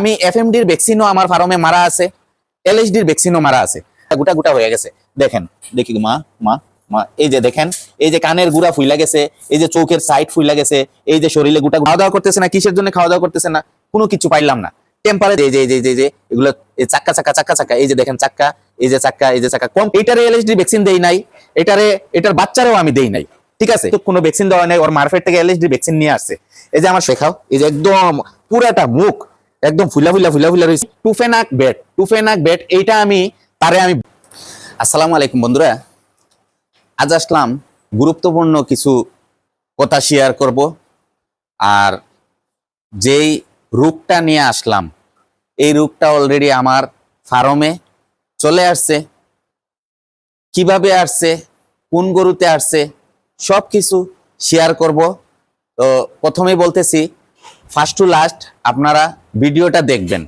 আমি এফএমডির ভ্যাকসিনও আমার ফার্মে মারা আছে, এলএসডির ভ্যাকসিনও মারা আছে, গোটা গোটা হয়ে গেছে। দেখেন, দেখি মা মা মা, এই যে দেখেন, এই যে কানের গুড়া ফুইলা গেছে, এই যে চোখের সাইড ফুইলা গেছে, এই যে শরীরে গোটা খাওয়া দাওয়া করতেছে না। কিসের জন্য খাওয়া দাওয়া করতেছে না? কোনো কিছু পাইলাম না। টেম্পারেচার এই যে এই যে এগুলো চাক্কা চাক্কা চাক্কা চাক্কা, এই যে দেখেন চাক্কা, এই যে চাক্কা, এই যে চাক্কা কম। এটারে এলএসডি ভ্যাকসিন দেই নাই, এটার বাচ্চারাও আমি দেই নাই, ঠিক আছে? তো কোনো ভ্যাকসিন দেওয়া নাই, ওর মার্কেট থেকে এলএসডি ভ্যাকসিন নিয়ে আসছে। এই যে আমার শেখাও, এই যে একদম পুরাটা মুখ একদম ফুলা ফুলা ফুলা ফুলা রয়েছে। টুফেনাক বেট এইটা আমি আসসালামু আলাইকুম বন্ধুরা, আজ আসলাম গুরুত্বপূর্ণ কিছু কথা শেয়ার করব। আর যেই রোগটা নিয়ে আসলাম, এই রোগটা অলরেডি আমার ফার্মে চলে আসছে। কিভাবে আসছে, কোন গরুতে আসছে, সব কিছু শেয়ার করব। তো প্রথমেই বলতেছি, ফার্স্ট টু লাস্ট আপনারা ভিডিওটা দেখবেন,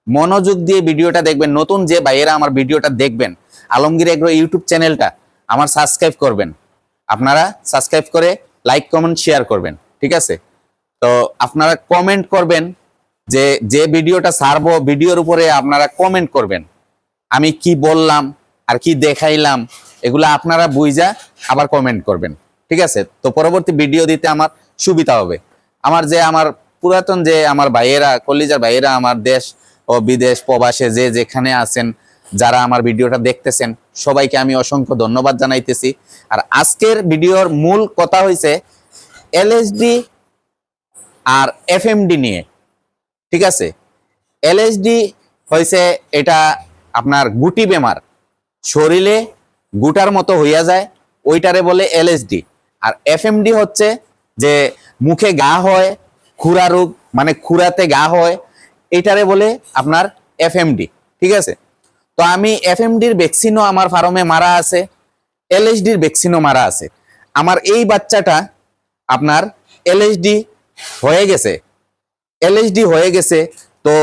মনোযোগ দিয়ে ভিডিওটা দেখবেন। নতুন যে ভাইয়েরা আমার ভিডিওটা দেখবেন, আলমগীর এগ্রো ইউটিউব চ্যানেলটা আমার সাবস্ক্রাইব করবেন। আপনারা সাবস্ক্রাইব করে লাইক কমেন্ট শেয়ার করবেন, ঠিক আছে? তো আপনারা কমেন্ট করবেন, যে ভিডিওটা ছাড়বো ভিডিওর উপরে আপনারা কমেন্ট করবেন আমি কি বললাম আর কি দেখাইলাম, এগুলো আপনারা বুঝা আবার কমেন্ট করবেন, ঠিক আছে? তো পরবর্তী ভিডিও দিতে আমার সুবিধা হবে। আমার পুরাতন যে আমার ভাইয়েরা, কলিজার ভাইয়েরা, আমার দেশ ও বিদেশ প্রবাসে যে যেখানে আছেন, যারা আমার ভিডিওটা দেখতেছেন, সবাইকে আমি অসংখ্য ধন্যবাদ জানাইতেছি। আর আজকের ভিডিওর মূল কথা হয়েছে এলএসডি আর এফএমডি নিয়ে, ঠিক আছে? এলএসডি হয়েছে এটা আপনার গুটি বেমার, শরীরে গুটার মতো হইয়া যায়, ওইটারে বলে এলএসডি। আর এফএমডি হচ্ছে যে মুখে গা হয়, খুরা রোগ, মানে খুরাতে গা হয়, এটারে বলে আপনার এফএমডি, ঠিক আছে? তো আমি এফএমডির ভ্যাকসিনও আমার ফার্মে মারা আছে, এলএসডির ভ্যাকসিনও মারা আছে। আমার এই বাচ্চাটা আপনার এলএসডি হয়ে গেছে। তো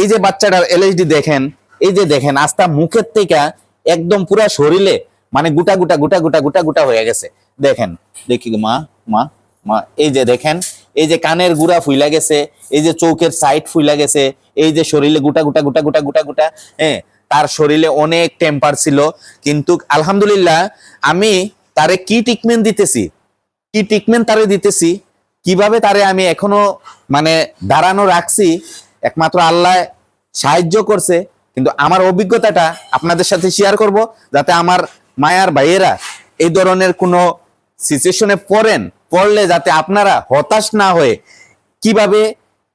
এই যে বাচ্চাটার এলএসডি দেখেন, এই যে দেখেন আস্তা মুখের থেকে একদম পুরা শরীরে মানে গুটা গুটা গুটা গুটা গুটা গুটা হয়ে গেছে। দেখেন, দেখি মা মা মা, এই যে দেখেন, এই যে কানের গুড়া ফুইলা গেছে, এই যে চোখের সাইড ফুইলা গেছে, এই যে শরীরে গুটা গুটা গুটা গুটা গুটা গুটা। হ্যাঁ, তার শরীরে অনেক টেম্পার ছিল, কিন্তু আলহামদুলিল্লাহ আমি তারে কি ট্রিটমেন্ট দিতেছি, কিভাবে তারে আমি এখনো মানে দাঁড়ানো রাখছি, একমাত্র আল্লাহ সাহায্য করছে। কিন্তু আমার অভিজ্ঞতাটা আপনাদের সাথে শেয়ার করব, যাতে আমার মায়ার ভাইয়েরা এই ধরনের কোনো সিচুয়েশনে পড়লে যাতে আপনারা হতাশ না হয়ে কিভাবে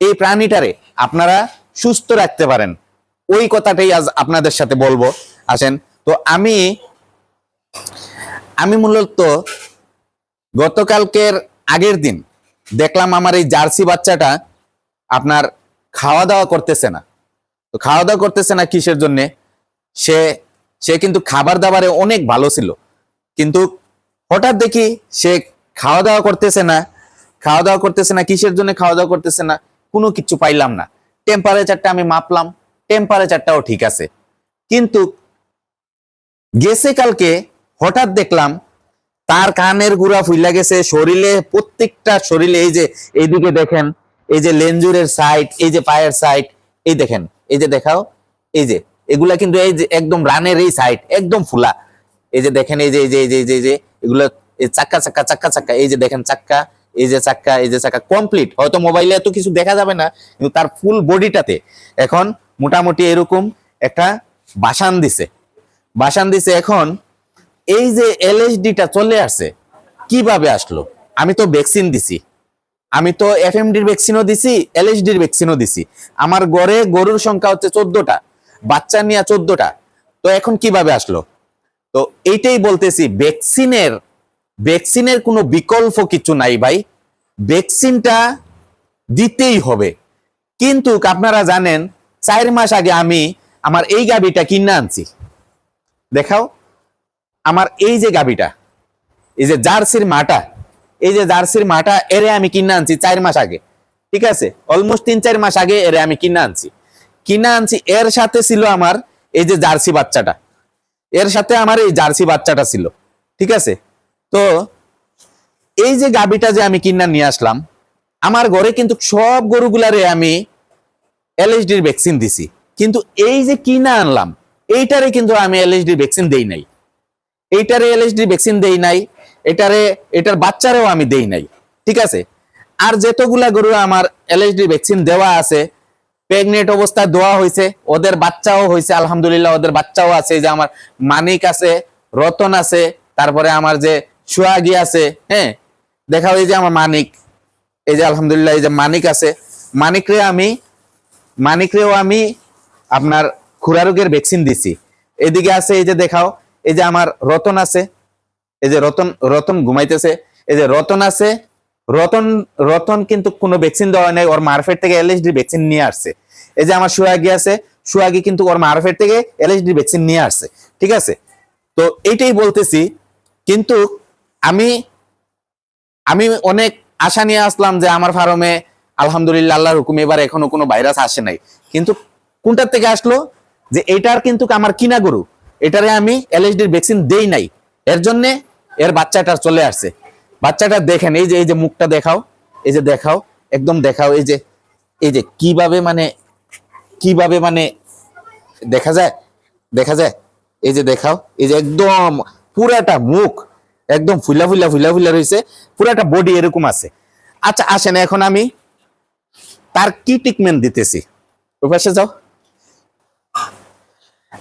এই প্রাণীটারে আপনারা সুস্থ রাখতে পারেন, ওই কথাটাই আজ আপনাদের সাথে বলবো। আসেন, তো আমি মূলত গতকালকের আগের দিন দেখলাম আমার এই জার্সি বাচ্চাটা আপনার খাওয়া দাওয়া করতেছে না। তো খাওয়া দাওয়া করতেছে না কিসের জন্য? সে কিন্তু খাবার দাবারে অনেক ভালো ছিল, কিন্তু হঠাৎ দেখি সে খাওয়া দাওয়া করতেছে না। কিসের জন্য খাওয়া দাওয়া করতেছে না? কোনো কিছু পাইলাম না। টেম্পারেচারটা আমি মাপলাম, টেম্পারেচারটাও ঠিক আছে, কিন্তু গেছে কালকে হঠাৎ দেখলাম তার কানের গুড়া ফুইলা গেছে, প্রত্যেকটা শরীরে, এই যে এইদিকে দেখেন, এই যে লেঞ্জুরের সাইড, এই যে পায়ের সাইড, এই দেখেন, এই যে দেখাও, এই যে এগুলা কিন্তু এই যে একদম রানের এই সাইড একদম ফুলা। এই যে দেখেন, এই যে এগুলো চাক্কা চাক্কা চাক্কা চাক্কা, এই যে দেখেন চাক্কা, এই যে চাক্কা, এই যে চাক্কা কমপ্লিট। হয়তো মোবাইলে এত কিছু দেখা যাবে না, কিন্তু তার ফুল বডিটাতে এখন মোটামুটি এরকম একটা বাসান দিছে। এখন এই যে এলএসডিটা চলে আসছে, কিভাবে আসলো? আমি তো ভ্যাকসিন দিছি, আমি তো এফএমডির ভ্যাকসিনও দিছি, এলএসডির ভ্যাকসিনও দিছি। আমার ঘরে গরুর সংখ্যা হচ্ছে 14টা, বাচ্চা নিয়ে 14টা। তো এখন কিভাবে আসলো? তো এইটাই বলতেছি, ভ্যাকসিনের কোনো বিকল্প কিছু নাই ভাই, ভ্যাকসিনটা দিতেই হবে। কিন্তু আপনারা জানেন 4 মাস আগে আমি আমার এই গাভীটা কিনে আনছি। দেখাও, আমার এই যে গাভীটা, এই যে জার্সির মাটা, এরে আমি কিনে আনছি 4 মাস আগে, ঠিক আছে? অলমোস্ট 3-4 মাস আগে এরে আমি কিনে আনছি। এর সাথে ছিল আমার এই যে জার্সি বাচ্চাটা, ছিল, ঠিক আছে? তো এই যে গাভীটা যে আমি কিনা নিয়ে আসলাম, আমার ঘরে কিন্তু সব গরুগুলারে আমি এলএসডির ভ্যাকসিন দিছি, কিন্তু এই যে কিনা আনলাম এইটারে কিন্তু আমি এলএসডির ভ্যাকসিন দেই নাই, এইটারে এলএসডি ভ্যাকসিন দেই নাই, এটার বাচ্চারেও আমি দেই নাই, ঠিক আছে। আর যতগুলা গরু আমার এলএসডি ভ্যাকসিন দেওয়া আছে, প্রেগনেন্ট অবস্থায় দেওয়া হয়েছে, ওদের বাচ্চাও হয়েছে আলহামদুলিল্লাহ, ওদের বাচ্চাও আছে। যে আমার মানিক আছে, রতন আছে, তারপরে আমার যে সোহাগী আছে, হ্যাঁ দেখাও, এই যে আমার মানিক, এই যে আলহামদুলিল্লাহ এই যে মানিক আছে, মানিকরেও আমি আপনার খুরা রোগের ভ্যাকসিন দিছি। এদিকে আছে এই যে দেখাও, এই যে আমার রতন আছে, এই যে রতন ঘুমাইতেছে, এই যে রতন আছে, রতন কিন্তু কোনো ভ্যাকসিন দেওয়া নাই, ওর মারফেট থেকে এলএসডি ভ্যাকসিন নিয়ে আসছে। এই যে আমার সোহাগী আছে, সোহাগী কিন্তু ওর মারফেট থেকে এলএসডি ভ্যাকসিন নিয়ে আসছে, ঠিক আছে। তো এইটাই বলতেছি, কিন্তু আমি আমি অনেক আশা নিয়ে আসলাম যে আমার ফার্মে আলহামদুলিল্লাহ আল্লাহর হুকুমে এবার এখনো কোনো ভাইরাস আসে নাই। কিন্তু কোনটার থেকে আসলো, যে এটার কিন্তু আমার কিনা গরু, এটারে আমি এলএসডির ভ্যাকসিন দেই নাই, এর জন্য এর বাচ্চাটা চলে আসছে। বাচ্চাটা দেখেন, এই যে মুখটা দেখাও, এই যে দেখাও, একদম দেখাও, এই যে কিভাবে মানে দেখা যায়, এই যে দেখাও, এই যে একদম পুরাটা মুখ একদম ফুলা রয়েছে, পুরাটা বডি এরকম আছে। আচ্ছা আসেন, এখন আমি তার কি ট্রিটমেন্ট দিতেছি, ওই পাশে যাও।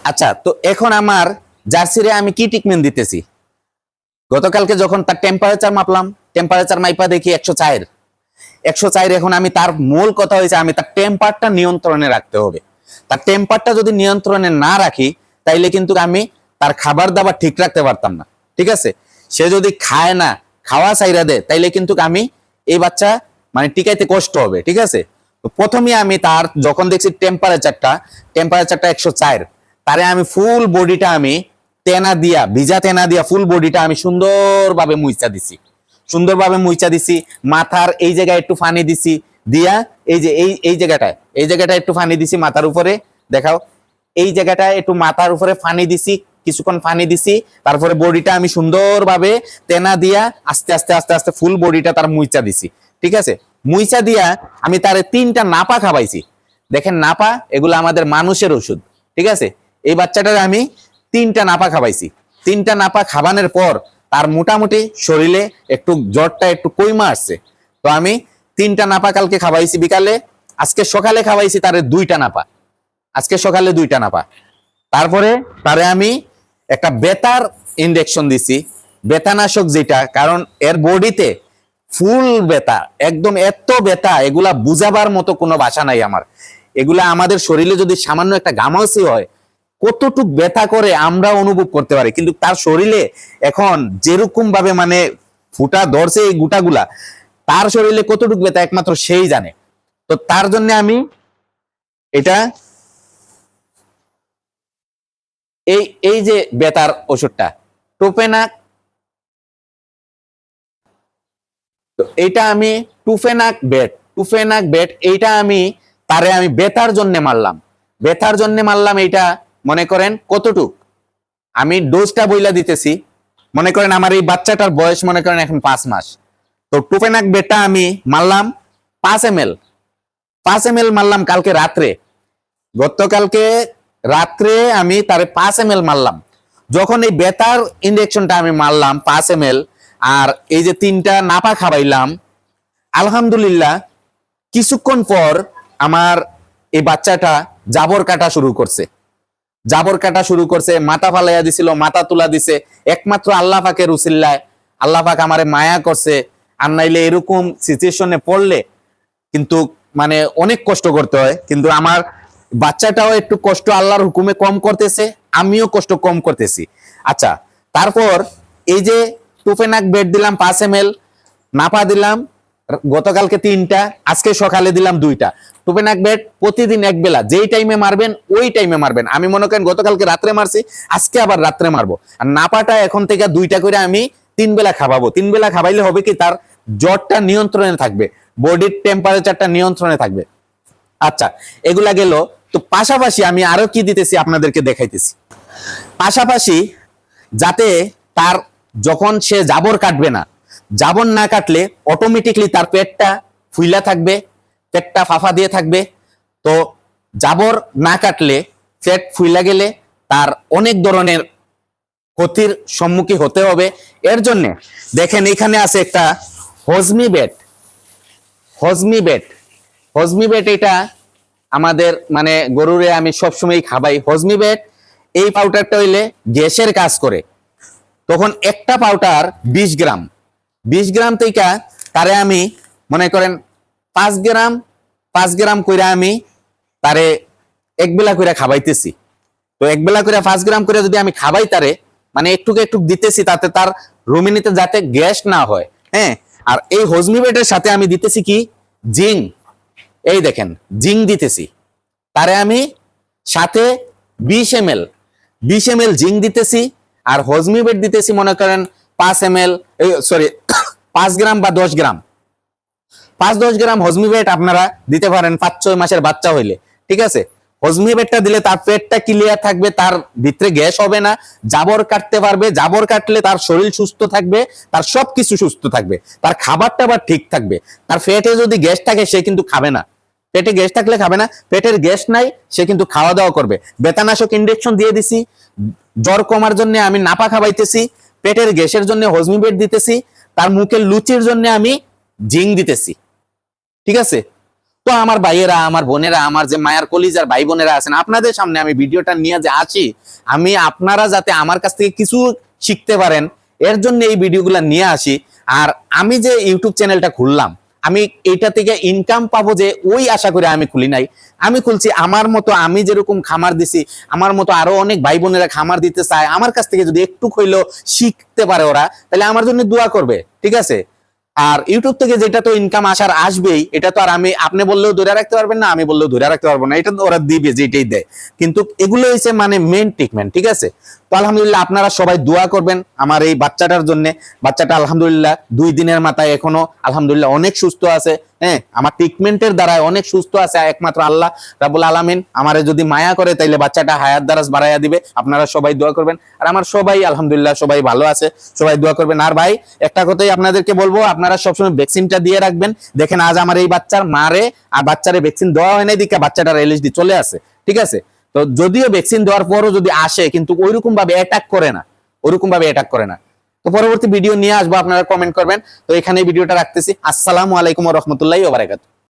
আচ্ছা, তো এখন আমার জার্সিরে আমি কি ট্রিটমেন্ট দিতেছি, গতকালকে যখন তার টেম্পারেচার মাপলাম, টেম্পারেচার মাইপা দেখি 104। এখন আমি তার মূল কথা হয়েছে, আমি তার টেম্পারটা নিয়ন্ত্রণে রাখতে হবে। তার টেম্পারটা যদি নিয়ন্ত্রণে না রাখি, তাইলে কিন্তু আমি তার খাবার দাবার ঠিক রাখতে পারতাম না, ঠিক আছে। সে যদি খায় না, খাওয়া চাইরা দেয়, তাইলে কিন্তু আমি এই বাচ্চা মানে টিকাইতে কষ্ট হবে, ঠিক আছে। তো প্রথমে আমি তার যখন দেখছি টেম্পারেচারটা 104, তারে আমি ফুল বডিটা আমি ভিজা তেনা দিয়া ফুল বডিটা আমি সুন্দরভাবে মুইচা দিছি। মাথার এই জায়গায় একটু পানি দিছি, দিয়া এই যে এই জায়গাটা একটু পানি দিছি মাথার উপরে, দেখাও, এই জায়গাটায় একটু মাথার উপরে পানি দিছি, কিছুক্ষণ পানি দিছি। তারপরে বডিটা আমি সুন্দরভাবে তেনা দিয়া আস্তে আস্তে ফুল বডিটা তার মুইচা দিছি, ঠিক আছে। মুইচা দিয়া আমি তারে 3টা নাপা খাওয়াইছি। দেখেন নাপা, এগুলো আমাদের মানুষের ওষুধ, ঠিক আছে। এই বাচ্চাটার আমি 3টা নাপা খাওয়াইছি। 3টা নাপা খাবানোর পর তার মোটামুটি শরীরে একটু জ্বরটা একটু কইমা আসছে। তো আমি 3টা নাপা কালকে খাওয়াইছি বিকালে, আজকে সকালে খাওয়াইছি তারে 2টা নাপা, আজকে সকালে 2টা নাপা। তারপরে তারে আমি একটা বেতার ইনজেকশন দিছি, বেতানাশক যেটা, কারণ এর বডিতে ফুল বেতা, একদম এত বেতা, এগুলা বুঝাবার মতো কোনো ভাষা নাই আমার। এগুলা আমাদের শরীরে যদি সামান্য একটা ঘামাচি হয়, কতটুক ব্যথা করে আমরা অনুভব করতে পারি, কিন্তু তার শরীরে এখন যেরকম ভাবে মানে ফুটা ধরছে এই গুটাগুলা, তার শরীরে কতটুক ব্যথা একমাত্র সেই জানে। তো তার জন্য আমি এটা এই যে ব্যথার ওষুধটা টোপেনাক, তো এইটা আমি টুফেনাক বেট, এইটা আমি তারে আমি ব্যথার জন্য মারলাম। এইটা মনে করেন কতটুক, আমি ডোজটা বইলা দিতেছি। মনে করেন আমার এই বাচ্চাটার বয়স মনে করেন এখন 5 মাস। তো টুফেনাক বেটটা আমি মারলাম 5 ml মারলাম কালকে রাত্রে, গতকালকে রাত্রে আমি তারে 5 ml মারলাম। যখন এই বেতার ইনজেকশনটা আমি মারলাম 5 ml, আর এই যে 3টা নাপা খাওয়াইলাম, আলহামদুলিল্লাহ কিছুক্ষণ পর আমার এই বাচ্চাটা জাবর কাটা শুরু করছে, মাথা ফালাইয়া দিছিল, মাথা তুলা দিছে। একমাত্র আল্লাহ পাকের উসিল্লায় আল্লাহ পাক আমারে মায়া করছে, আর নাইলে এরকম সিচুয়েশনে পড়লে কিন্তু মানে অনেক কষ্ট করতে হয়। কিন্তু আমার বাচ্চাটাও একটু কষ্ট আল্লাহর হুকুমে কম করতেছে, আমিও কষ্ট কম করতেছি। আচ্ছা, তারপর এই যে টুফেনাক বেড দিলাম 5 ml, নাপা দিলাম গতকালকে 3টা, আজকে সকালে দিলাম 2টা। টুফেনাক বেড প্রতিদিন এক বেলা, যেই টাইমে মারবেন ওই টাইমে মারবেন। আমি মনে করেন গতকালকে রাত্রে মারছি, আজকে আবার রাত্রে মারবো। আর নাপাটা এখন থেকে 2টা করে আমি 3 বেলা খাওয়াবো। 3 বেলা খাওয়াইলে হবে কি, তার জ্বরটা নিয়ন্ত্রণে থাকবে, বডির টেম্পারেচারটা নিয়ন্ত্রণে থাকবে। আচ্ছা, এগুলা গেল। তো পাশাপাশি আমি আরো কি দিতেছি আপনাদেরকে দেখাইতেছি। পাশাপাশি যাতে তার যখন সে জাবর কাটবে না, জাবর না কাটলে অটোমেটিকলি তার পেটটা ফুইলা থাকবে, পেটটা ফাফা দিয়ে থাকবে। তো জাবর না কাটলে, ফ্যাট ফুইলা গেলে তার অনেক ধরনের ক্ষতির সম্মুখীন হতে হবে। এর জন্য দেখেন এখানে আছে একটা হজমি বেট। হজমি বেট, হজমি বেট এটা আমাদের মানে গরুরে আমি সবসময় খাবাই। হজমি বেট এই পাউডারটা হইলে গ্যাসের কাজ করে। তখন একটা পাউডার 20 গ্রাম, 20 গ্রাম থেকে তারে আমি মনে করেন 5 গ্রাম 5 গ্রাম করে আমি তারে একবেলা করে খাবাইতেছি। তো একবেলা করে 5 গ্রাম করে যদি আমি খাবাই তারে, মানে একটু একটু দিতেছি, তাতে তার রুমিনিতে যাতে গ্যাস না হয়। হ্যাঁ, আর এই হজমি বেটের সাথে আমি দিতেছি কি জিঙ্ক। এই দেখেন জিঙ্ক দিতেছি তারে আমি সাথে 20 ml 20 ml জিঙ্ক দিতেছি, আর হজমি বেট দিতেছি মনে করেন 5 ml, সরি 5 গ্রাম বা 10 গ্রাম, 5-10 গ্রাম হজমি বেট আপনারা দিতে পারেন 5-6 মাসের বাচ্চা হইলে। ঠিক আছে, হজমি বেটটা দিলে তার পেটটা ক্লিয়ার থাকবে, তার ভিতরে গ্যাস হবে না, জাবর কাটতে পারবে, জাবর কাটলে তার শরীর সুস্থ থাকবে, তার সবকিছু সুস্থ থাকবে, তার খাবারটা আবার ঠিক থাকবে। তার পেটে যদি গ্যাস থাকে সে কিন্তু খাবে না, পেটে গ্যাস থাকলে খাবে না, পেটের গ্যাস নাই সে কিন্তু খাওয়া দাওয়া করবে। বেতানাশক ইনজেকশন দিয়ে দিছি, জ্বর কমার জন্য আমি নাপা খাওয়াইতেছি, পেটের গ্যাসের জন্য হজমি বেট দিতেছি, তার মুখের লুচির জন্য আমি জিঙ্ক দিতেছি। ঠিক আছে, তো আমার ভাইয়েরা, আমার বোনেরা, আমার যে মায়ের কলিজার ভাই বোনেরা আছেন, আপনাদের সামনে আমি ভিডিওটা নিয়ে যে আসি, আমি আপনারা যাতে আমার কাছ থেকে কিছু শিখতে পারেন এর জন্য এই ভিডিওগুলো নিয়ে আসি। আর আমি যে ইউটিউব চ্যানেলটা খুললাম, আমি এটা থেকে ইনকাম পাবো যে ওই আশা করে আমি খুলি নাই। আমি খুলছি আমার মতো, আমি যেরকম খামার দিছি আমার মতো আরো অনেক ভাই বোনেরা খামার দিতে চায়, আমার কাছ থেকে যদি একটু হইলেও শিখতে পারে ওরা, তাহলে আমার জন্য দোয়া করবে। ঠিক আছে, আর ইউটিউব থেকে যেটা তো ইনকাম আসার আসবেই, এটা তো আর আমি আপনি বললেও ধরে রাখতে পারবেন না, আমি বললেও ধরে রাখতে পারবো না, এটা তো ওরা দিবে যেটাই দেয়। কিন্তু এগুলো হচ্ছে মানে মেন ট্রিটমেন্ট। ঠিক আছে, তো আলহামদুলিল্লাহ আপনারা সবাই দোয়া করবেন আমার এই বাচ্চাটার জন্য। বাচ্চাটা আলহামদুলিল্লাহ 2 দিনের মাথায় এখনো আলহামদুলিল্লাহ অনেক সুস্থ আছে। হ্যাঁ, আমার ট্রিটমেন্টের দ্বারা অনেক সুস্থ আছে। একমাত্র আল্লাহ রাব্বুল আলামিন আমারে যদি মায়া করে তাইলে বাচ্চাটা হায়াত দারাজ বাড়াইয়া দিবে। আপনারা সবাই দোয়া করবেন। আর আমার সবাই আলহামদুলিল্লাহ সবাই ভালো আছে, সবাই দোয়া করবেন। আর ভাই একটা কথাই আপনাদেরকে বলবো, আপনারা সবসময় ভ্যাকসিনটা দিয়ে রাখবেন। দেখেন আজ আমার এই বাচ্চার মারে আর বাচ্চারে ভ্যাকসিন দেওয়া হয় নাই দিকে বাচ্চাটার এলএসডি চলে আসে। ঠিক আছে, তো যদিও ভ্যাকসিন দেওয়ার পরও যদি আসে, কিন্তু ওইরকম ভাবে অ্যাটাক করে না, ওইরকম ভাবে অ্যাটাক করে না। তো পরবর্তী ভিডিও নিয়ে আসবো, আপনারা কমেন্ট করবেন। তো এখানে ভিডিওটা রাখতেছি। আসসালামু আলাইকুম ওয়া রাহমাতুল্লাহি ওয়া বারাকাতুহু।